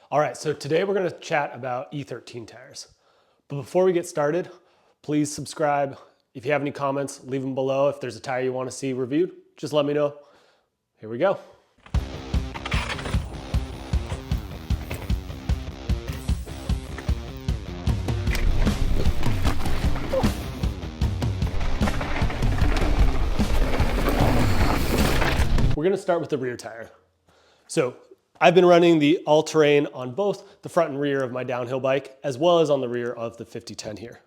All right, so today we're gonna chat about E13 tires. But before we get started, please subscribe. If you have any comments, leave them below. If there's a tire you wanna see reviewed, just let me know. Here we go. We're gonna start with the rear tire. So I've been running the All Terrain on both the front and rear of my downhill bike, as well as on the rear of the 5010 here.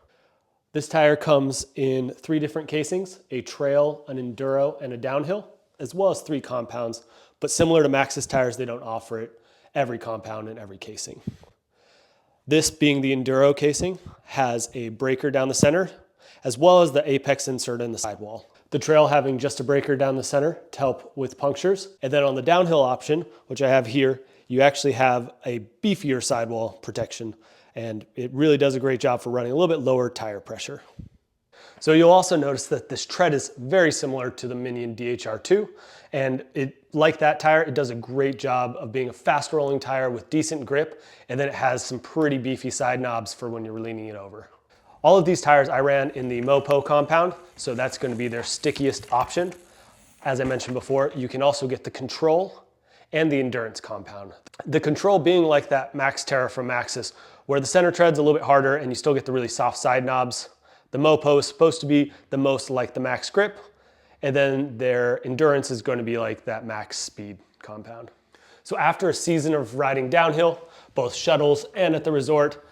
This tire comes in 3 different casings, a trail, an enduro, and a downhill, as well as 3 compounds. But similar to Maxxis tires, they don't offer it every compound in every casing. This, being the enduro casing, has a breaker down the center, as well as the apex insert in the sidewall. The trail having just a breaker down the center to help with punctures. And then on the downhill option, which I have here, you actually have a beefier sidewall protection, and it really does a great job for running a little bit lower tire pressure. So you'll also notice that this tread is very similar to the Minion DHR2, and like that tire, it does a great job of being a fast rolling tire with decent grip, and then it has some pretty beefy side knobs for when you're leaning it over. All of these tires I ran in the Mopo compound, so that's going to be their stickiest option. As I mentioned before, you can also get the Control and the Endurance compound. The Control being like that Max Terra from Maxxis, where the center tread's a little bit harder and you still get the really soft side knobs. The Mopo is supposed to be the most like the Max Grip, and then their Endurance is going to be like that Max Speed compound. So after a season of riding downhill, both shuttles and at the resort,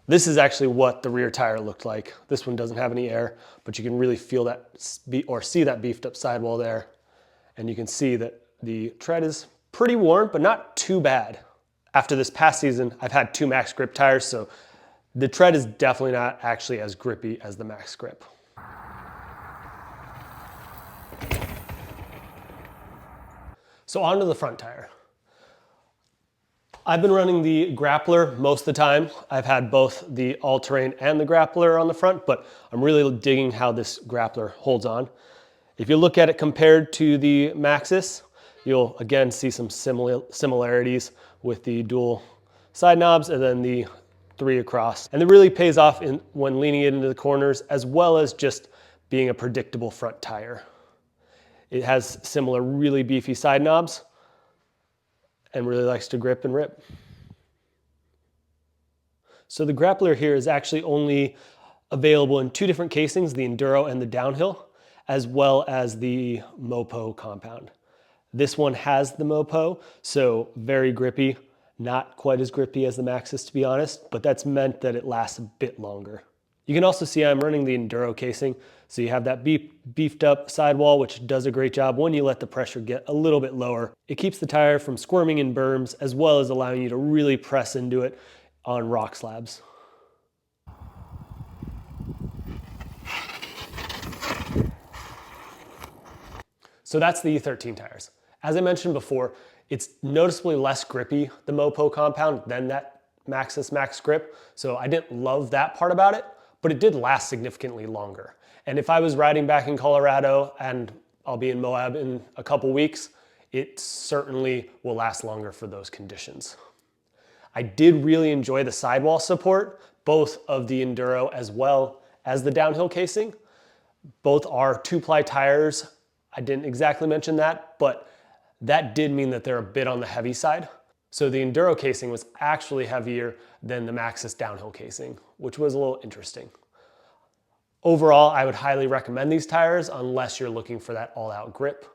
this is actually what the rear tire looked like. This one doesn't have any air, but you can really feel that or see that beefed up sidewall there. And you can see that the tread is pretty worn, but not too bad. After this past season, I've had 2 Max Grip tires, so the tread is definitely not actually as grippy as the Max Grip. So onto the front tire. I've been running the Grappler most of the time. I've had both the All Terrain and the Grappler on the front, but I'm really digging how this Grappler holds on. If you look at it compared to the Maxxis, you'll again see some similarities with the dual side knobs and then the 3 across. And it really pays off when leaning it into the corners, as well as just being a predictable front tire. It has similar really beefy side knobs, and really likes to grip and rip. So the Grappler here is actually only available in 2 different casings, the Enduro and the Downhill, as well as the Mopo compound. This one has the Mopo, so very grippy, not quite as grippy as the Maxxis to be honest, but that's meant that it lasts a bit longer. You can also see I'm running the Enduro casing, so you have that beefed up sidewall, which does a great job when you let the pressure get a little bit lower. It keeps the tire from squirming in berms, as well as allowing you to really press into it on rock slabs. So that's the E13 tires. As I mentioned before, it's noticeably less grippy, the Mopo compound, than that Maxxis Max Grip, so I didn't love that part about it, but it did last significantly longer. And if I was riding back in Colorado, and I'll be in Moab in a couple weeks, it certainly will last longer for those conditions. I did really enjoy the sidewall support, both of the Enduro as well as the downhill casing. Both are 2-ply tires. I didn't exactly mention that, but that did mean that they're a bit on the heavy side. So the Enduro casing was actually heavier than the Maxxis downhill casing, which was a little interesting. Overall, I would highly recommend these tires unless you're looking for that all-out grip.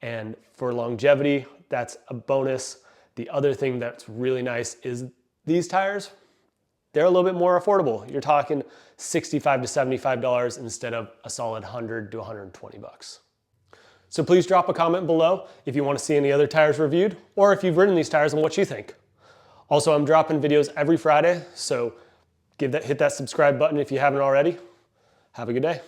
And for longevity, that's a bonus. The other thing that's really nice is these tires, they're a little bit more affordable. You're talking $65 to $75 instead of a solid $100 to $120. So please drop a comment below if you want to see any other tires reviewed, or if you've ridden these tires and what you think. Also, I'm dropping videos every Friday, so hit that subscribe button if you haven't already. Have a good day.